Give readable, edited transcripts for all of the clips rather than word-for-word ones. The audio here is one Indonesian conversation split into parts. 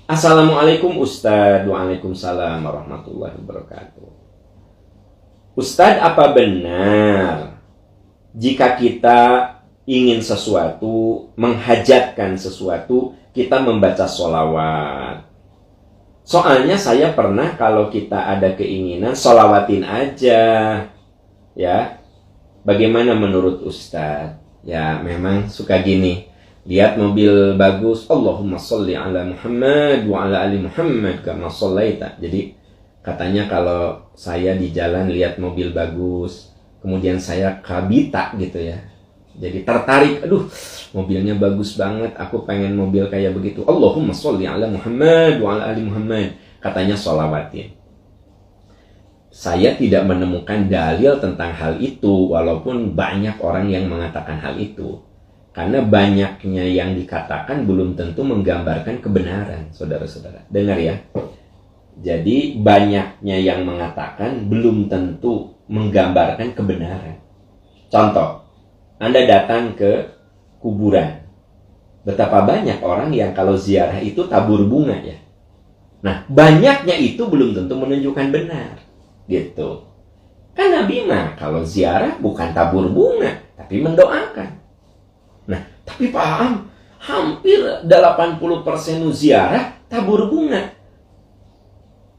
Assalamualaikum Ustadz. Waalaikumsalam warahmatullahi wabarakatuh. Ustadz, apa benar jika kita ingin sesuatu, menghajatkan sesuatu, kita membaca sholawat? Soalnya saya pernah kalau kita ada keinginan, sholawatin aja. Ya, bagaimana menurut Ustadz? Ya, memang suka gini. Lihat mobil bagus, Allahumma sholli ala Muhammad wa ala ali Muhammad kama shollaita. Jadi katanya kalau saya di jalan lihat mobil bagus, kemudian saya kabita gitu ya. Jadi tertarik, aduh mobilnya bagus banget, aku pengen mobil kayak begitu. Allahumma sholli ala Muhammad wa ala ali Muhammad. Katanya sholawatin. Saya tidak menemukan dalil tentang hal itu, walaupun banyak orang yang mengatakan hal itu. Karena banyaknya yang dikatakan belum tentu menggambarkan kebenaran, saudara-saudara. Dengar ya. Jadi banyaknya yang mengatakan belum tentu menggambarkan kebenaran. Contoh, Anda datang ke kuburan. Betapa banyak orang yang kalau ziarah itu tabur bunga ya. Nah, banyaknya itu belum tentu menunjukkan benar. Gitu. Kan Nabi mah kalau ziarah bukan tabur bunga, tapi mendoakan. Nah, tapi paham, hampir 80% ziarah tabur bunga.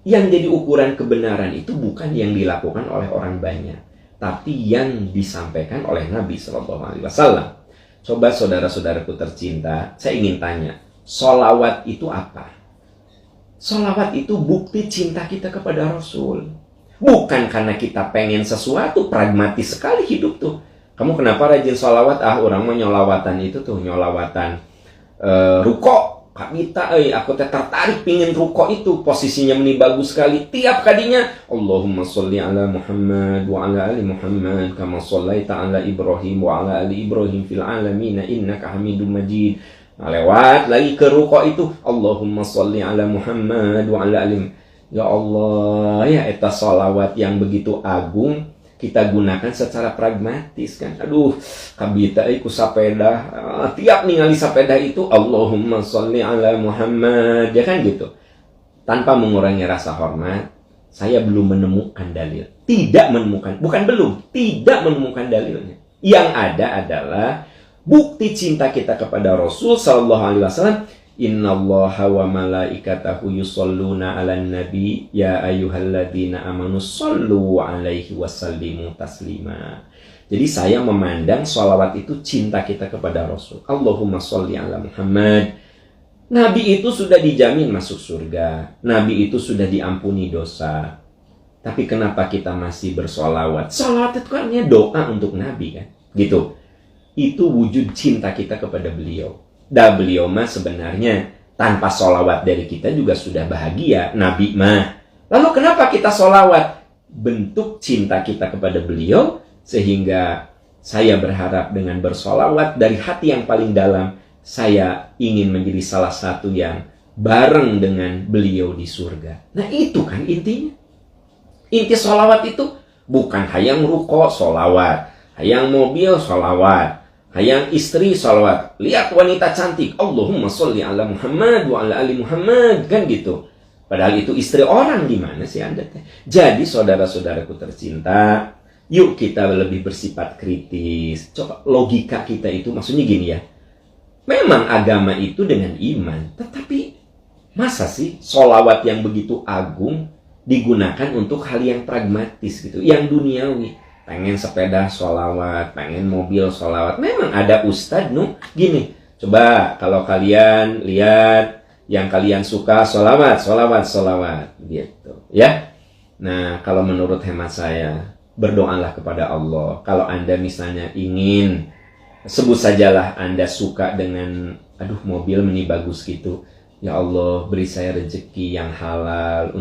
Yang jadi ukuran kebenaran itu bukan yang dilakukan oleh orang banyak, tapi yang disampaikan oleh Nabi SAW. Coba saudara-saudaraku tercinta, saya ingin tanya, sholawat itu apa? Sholawat itu bukti cinta kita kepada Rasul. Bukan karena kita pengen sesuatu, pragmatis sekali hidup tuh. Kamu kenapa rajin sholawat? Orang mah nyolawatan itu tuh, nyolawatan ruko. Kak Mita, aku tertarik pingin ruko itu. Posisinya meni bagus sekali. Tiap kadinya, Allahumma sholli ala Muhammad wa ala ali Muhammad kama shollaita ala Ibrahim wa ala ali Ibrahim fil alamina innaka hamidum majid. Nah, lewat lagi ke ruko itu, Allahumma sholli ala Muhammad wa ala ali. Ya Allah, ya eta sholawat yang begitu agung kita gunakan secara pragmatis kan. Aduh, kabita ku sapeda, tiap ningali sapeda itu Allahumma sholli ala Muhammad, ya kan gitu. Tanpa mengurangi rasa hormat, saya belum menemukan dalil. Tidak menemukan dalilnya. Yang ada adalah bukti cinta kita kepada Rasul sallallahu alaihi wasallam. Innallaha wa malaikatahu yusholluna 'alan nabi ya ayyuhalladzina amanu shollu 'alaihi wasallimu taslima. Jadi saya memandang sholawat itu cinta kita kepada Rasul. Allahumma sholli 'ala Muhammad. Nabi itu sudah dijamin masuk surga. Nabi itu sudah diampuni dosa. Tapi kenapa kita masih bersolawat? Sholawat itu kan doa untuk Nabi kan? Gitu. Itu wujud cinta kita kepada beliau. Dan beliau mah sebenarnya tanpa sholawat dari kita juga sudah bahagia. Nabi mah. Lalu kenapa kita sholawat? Bentuk cinta kita kepada beliau. Sehingga saya berharap dengan bersolawat dari hati yang paling dalam, saya ingin menjadi salah satu yang bareng dengan beliau di surga. Nah itu kan intinya. Inti sholawat itu bukan hayang ruko sholawat, hayang mobil sholawat, hayang istri sholawat. Lihat wanita cantik, Allahumma sholli ala Muhammad wa ala ali Muhammad, kan gitu. Padahal itu istri orang, gimana sih Anda? Jadi saudara-saudaraku tercinta, yuk kita lebih bersifat kritis. Coba logika kita itu maksudnya gini ya. Memang agama itu dengan iman, tetapi masa sih sholawat yang begitu agung digunakan untuk hal yang pragmatis gitu, yang duniawi. Pengen sepeda sholawat, pengen mobil sholawat. Memang ada ustadz gini. Coba kalau kalian lihat yang kalian suka sholawat gitu ya. Nah kalau menurut hemat saya, berdoalah kepada Allah. Kalau Anda misalnya ingin, sebut sajalah Anda suka dengan mobil mini bagus gitu. Ya Allah, beri saya rezeki yang halal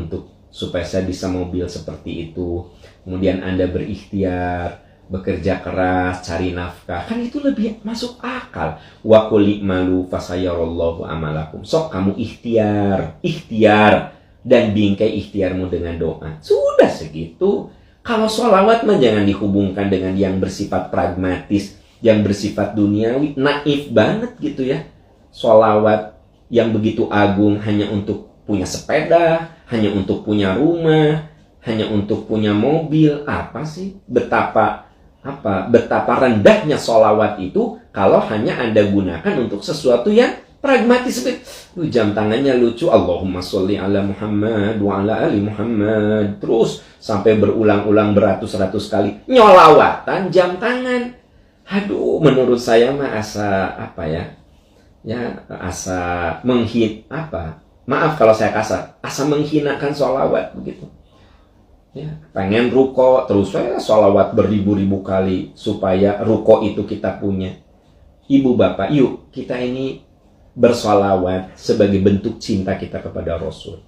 supaya saya bisa mobil seperti itu. Kemudian Anda berikhtiar, bekerja keras, cari nafkah. Kan itu lebih masuk akal. Wa qul i'malu fasayarallahu amalakum. Sok kamu ikhtiar dan bingkai ikhtiarmu dengan doa. Sudah segitu. Kalau sholawat mah jangan dihubungkan dengan yang bersifat pragmatis, yang bersifat duniawi, naif banget gitu ya. Sholawat yang begitu agung hanya untuk punya sepeda, hanya untuk punya rumah, hanya untuk punya mobil? Apa sih? Betapa rendahnya sholawat itu kalau hanya Anda gunakan untuk sesuatu yang pragmatis. Jam tangannya lucu, Allahumma sholli ala Muhammad wa ala ali Muhammad, terus sampai berulang-ulang beratus-ratus kali nyolawatan jam tangan. Aduh, menurut saya mah asa maaf kalau saya kasar, asa menghinakan sholawat begitu. Ya, pengen ruko terus sholawat beribu-ribu kali supaya ruko itu kita punya. Ibu bapak, yuk kita ini bersholawat sebagai bentuk cinta kita kepada Rasul,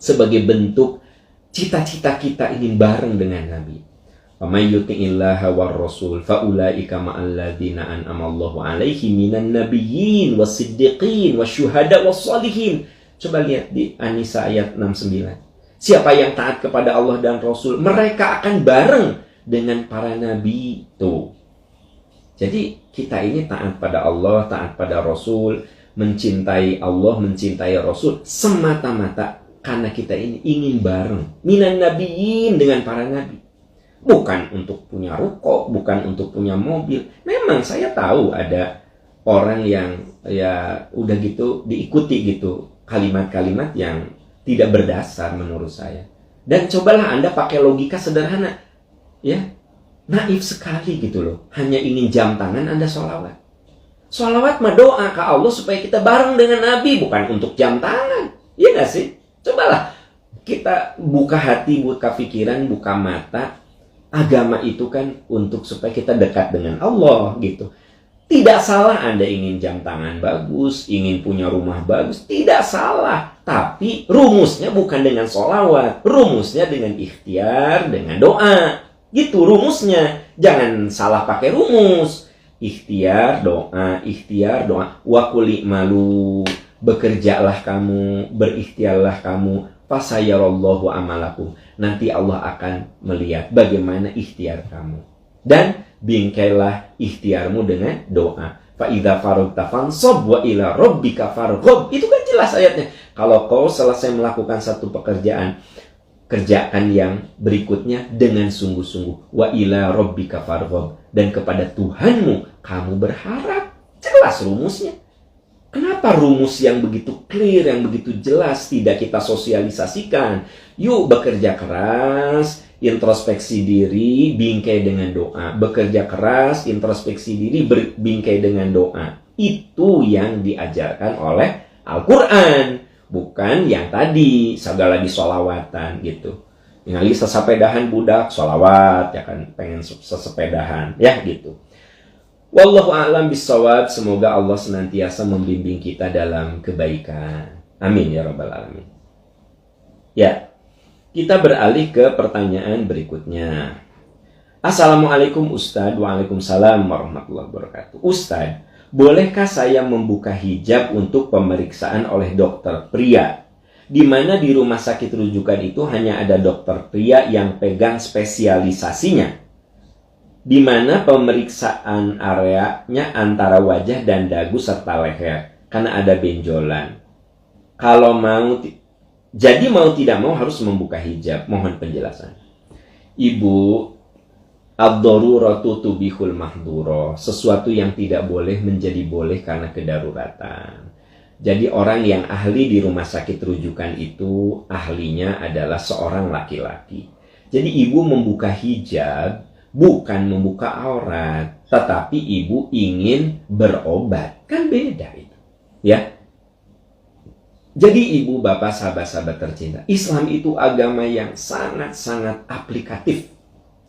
sebagai bentuk cita-cita kita ingin bareng dengan Nabi. Wa may yuti'illaha war rasul fa ulaika ma'al ladzina an'ama Allahu 'alaihim minan nabiyyin was-siddiqin wasyuhada was-shalihin. Coba lihat di An-Nisa ayat 69. Siapa yang taat kepada Allah dan Rasul, mereka akan bareng dengan para nabi. Tuh. Jadi kita ini taat pada Allah, taat pada Rasul, mencintai Allah, mencintai Rasul semata-mata karena kita ini ingin bareng minan nabiyyin dengan para nabi. Bukan untuk punya ruko, bukan untuk punya mobil. Memang saya tahu ada orang yang ya udah gitu diikuti gitu kalimat-kalimat yang tidak berdasar menurut saya. Dan cobalah Anda pakai logika sederhana. Ya, naif sekali gitu loh. Hanya ingin jam tangan Anda sholawat. Sholawat mah doa ke Allah supaya kita bareng dengan Nabi, bukan untuk jam tangan. Iya gak sih? Cobalah kita buka hati, buka pikiran, buka mata. Agama itu kan untuk supaya kita dekat dengan Allah gitu. Tidak salah Anda ingin jam tangan bagus, ingin punya rumah bagus, tidak salah. Tapi rumusnya bukan dengan sholawat, rumusnya dengan ikhtiar, dengan doa. Gitu rumusnya. Jangan salah pakai rumus. Ikhtiar, doa, ikhtiar, doa. Wa qul i'malu, bekerjalah kamu, berikhtiarlah kamu, fasayarallahu amalakum. Nanti Allah akan melihat bagaimana ikhtiar kamu. Dan bingkailah ikhtiarmu dengan doa. Fa idza faragta fansab wa ila rabbika farghab. Itu kan jelas ayatnya. Kalau kau selesai melakukan satu pekerjaan, kerjakan yang berikutnya dengan sungguh-sungguh. Wa ila rabbika farghab. Dan kepada Tuhanmu kamu berharap. Jelas rumusnya. Kenapa rumus yang begitu clear, yang begitu jelas tidak kita sosialisasikan? Yuk bekerja keras, introspeksi diri, bingkai dengan doa. Bekerja keras, introspeksi diri, bingkai dengan doa. Itu yang diajarkan oleh Al-Quran. Bukan yang tadi, segala disolawatan gitu. Ningali sesepedahan budak, solawat, ya kan, pengen sesepedahan, ya gitu. Wallahu a'lam bishawab. Semoga Allah senantiasa membimbing kita dalam kebaikan. Amin ya rabbal alamin. Ya, kita beralih ke pertanyaan berikutnya. Assalamualaikum Ustadz. Waalaikumsalam warahmatullahi wabarakatuh. Ustadz, bolehkah saya membuka hijab untuk pemeriksaan oleh dokter pria? Di mana di rumah sakit rujukan itu hanya ada dokter pria yang pegang spesialisasinya, di mana pemeriksaan areanya antara wajah dan dagu serta leher karena ada benjolan. Kalau mau tidak mau harus membuka hijab. Mohon penjelasan. Ibu, ad-daruratu tubihul mahdhura. Sesuatu yang tidak boleh menjadi boleh karena kedaruratan. Jadi orang yang ahli di rumah sakit rujukan itu ahlinya adalah seorang laki-laki. Jadi ibu membuka hijab bukan membuka aurat, tetapi ibu ingin berobat. Kan beda itu. Ya. Jadi ibu, bapak, sahabat-sahabat tercinta, Islam itu agama yang sangat-sangat aplikatif.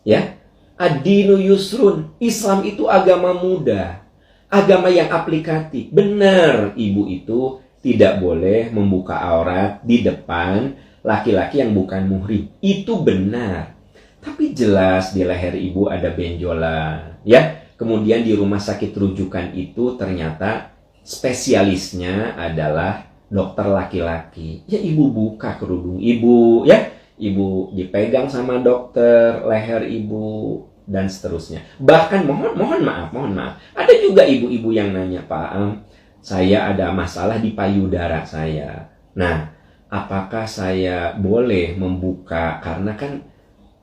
Ya. Ad-dinu yusrun. Islam itu agama mudah. Agama yang aplikatif. Benar, ibu itu tidak boleh membuka aurat di depan laki-laki yang bukan muhrim. Itu benar. Tapi jelas di leher ibu ada benjolan, ya. Kemudian di rumah sakit rujukan itu ternyata spesialisnya adalah dokter laki-laki. Ya ibu buka kerudung ibu, ya. Ibu dipegang sama dokter, leher ibu, dan seterusnya. Bahkan mohon maaf. Ada juga ibu-ibu yang nanya, Pak Am, saya ada masalah di payudara saya. Nah, apakah saya boleh membuka? Karena kan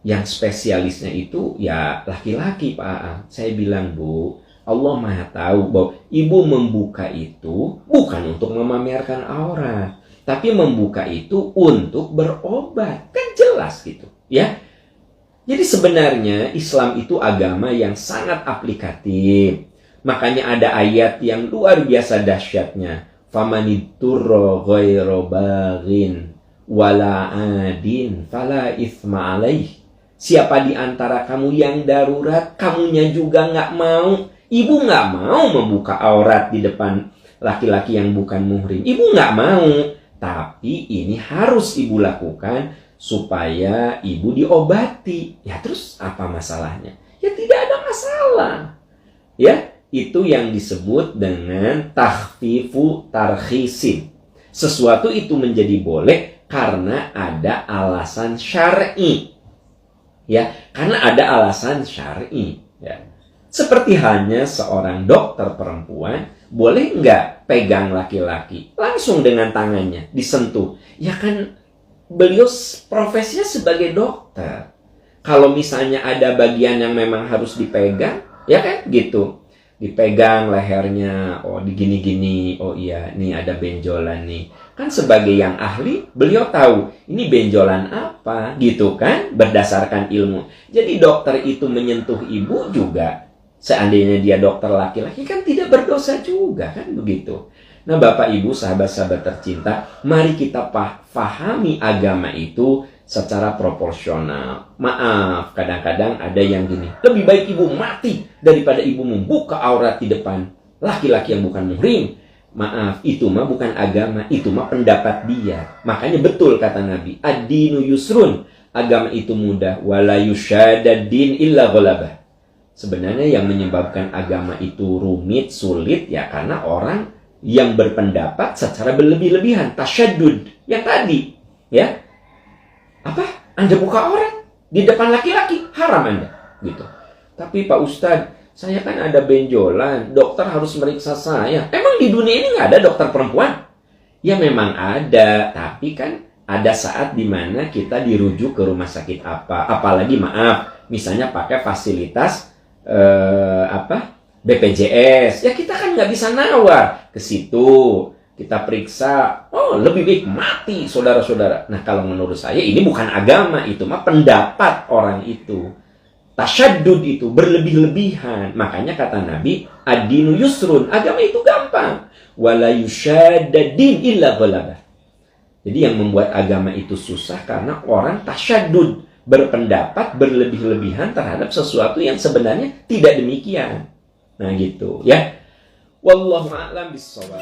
yang spesialisnya itu ya laki-laki, Pak Aang. Saya bilang, Bu, Allah Maha tahu bahwa ibu membuka itu bukan untuk memamerkan aurat, tapi membuka itu untuk berobat. Kan jelas gitu, ya. Jadi sebenarnya Islam itu agama yang sangat aplikatif. Makanya ada ayat yang luar biasa dahsyatnya. Famaniturra ghairu baghin wala adin fala itsma alaih. Siapa di antara kamu yang darurat, kamunya juga nggak mau. Ibu nggak mau membuka aurat di depan laki-laki yang bukan muhrim. Ibu nggak mau. Tapi ini harus ibu lakukan supaya ibu diobati. Ya terus apa masalahnya? Ya tidak ada masalah. Ya, itu yang disebut dengan takhfifu tarkhisin. Sesuatu itu menjadi boleh karena ada alasan syar'i. Ya, karena ada alasan syar'i. Ya. Seperti halnya seorang dokter perempuan, boleh nggak pegang laki-laki langsung dengan tangannya, disentuh? Ya kan beliau profesinya sebagai dokter. Kalau misalnya ada bagian yang memang harus dipegang, ya kan gitu. Dipegang lehernya, oh digini-gini, oh iya, nih ada benjolan nih. Kan sebagai yang ahli, beliau tahu ini benjolan apa, gitu kan, berdasarkan ilmu. Jadi dokter itu menyentuh ibu juga, seandainya dia dokter laki-laki kan tidak berdosa juga, kan begitu. Nah Bapak Ibu, sahabat-sahabat tercinta, mari kita pahami agama itu secara proporsional. Maaf, kadang-kadang ada yang gini, lebih baik ibu mati daripada ibu membuka aurat di depan laki-laki yang bukan muhrim. Maaf, itu mah bukan agama, itu mah pendapat dia. Makanya betul kata Nabi, ad-dinu yusrun, agama itu mudah, wala yusyadaddin illa ghalabah. Sebenarnya yang menyebabkan agama itu rumit, sulit, ya karena orang yang berpendapat secara berlebih-lebihan, tasyaddud, yang tadi, ya. Apa? Anda buka aurat di depan laki-laki, haram Anda, gitu. Tapi Pak Ustadz, saya kan ada benjolan, dokter harus meriksa saya. Emang di dunia ini nggak ada dokter perempuan? Ya memang ada, tapi kan ada saat dimana kita dirujuk ke rumah sakit apa, apalagi maaf, misalnya pakai fasilitas BPJS, ya kita kan nggak bisa nawar ke situ. Kita periksa, oh lebih baik mati saudara-saudara. Nah kalau menurut saya ini bukan agama, itu mah pendapat orang itu. Tasyaddud itu berlebih-lebihan. Makanya kata Nabi, ad-dinu yusrun, agama itu gampang. Wala yusyadaddin illa ghalabah. Jadi yang membuat agama itu susah karena orang tasyaddud, berpendapat berlebih-lebihan terhadap sesuatu yang sebenarnya tidak demikian. Nah gitu ya. Wallahu a'lam bishawab.